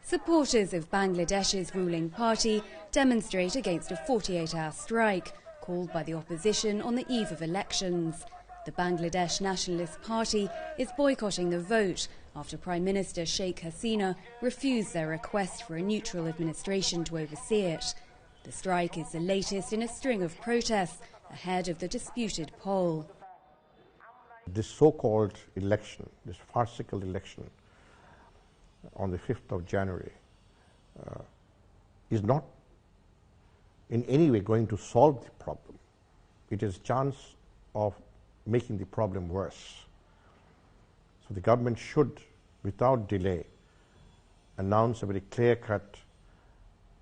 Supporters of Bangladesh's ruling party demonstrate against a 48-hour strike called by the opposition on the eve of elections. The Bangladesh Nationalist Party is boycotting the vote after Prime Minister Sheikh Hasina refused their request for a neutral administration to oversee it. The strike is the latest in a string of protests ahead of the disputed poll. This so-called election, this farcical election on the 5th of January is not in any way going to solve the problem. It is a chance of making the problem worse. So the government should, without delay, announce a very clear-cut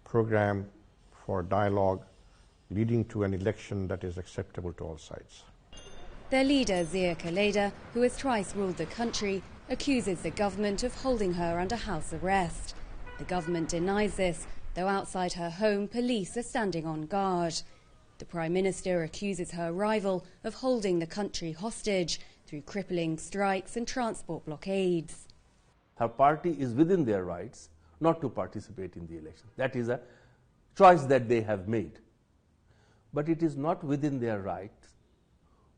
program for dialogue leading to an election that is acceptable to all sides. Their leader, Zia Khaleda, who has twice ruled the country, accuses the government of holding her under house arrest. The government denies this, though outside her home, police are standing on guard. The Prime Minister accuses her rival of holding the country hostage through crippling strikes and transport blockades. Her party is within their rights not to participate in the election. That is a choice that they have made. But it is not within their right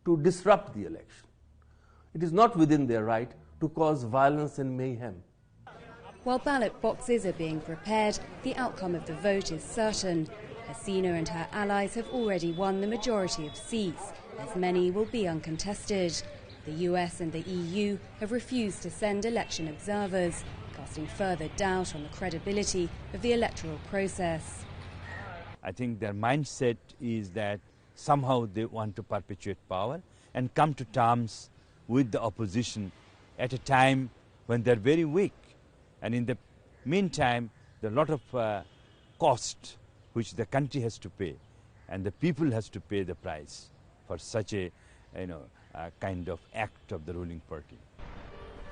to disrupt the election. It is not within their right to cause violence and mayhem. While ballot boxes are being prepared, the outcome of the vote is certain. Hasina and her allies have already won the majority of seats, as many will be uncontested. The US and the EU have refused to send election observers, casting further doubt on the credibility of the electoral process. I think their mindset is that somehow they want to perpetuate power and come to terms with the opposition at a time when they're very weak. And in the meantime, there are a lot of cost which the country has to pay, and the people has to pay the price for such a kind of act of the ruling party.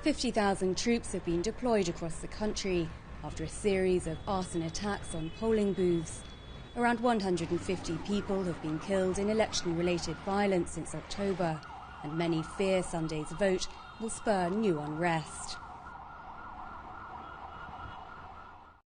50,000 troops have been deployed across the country after a series of arson attacks on polling booths. Around 150 people have been killed in election-related violence since October, and many fear Sunday's vote will spur new unrest.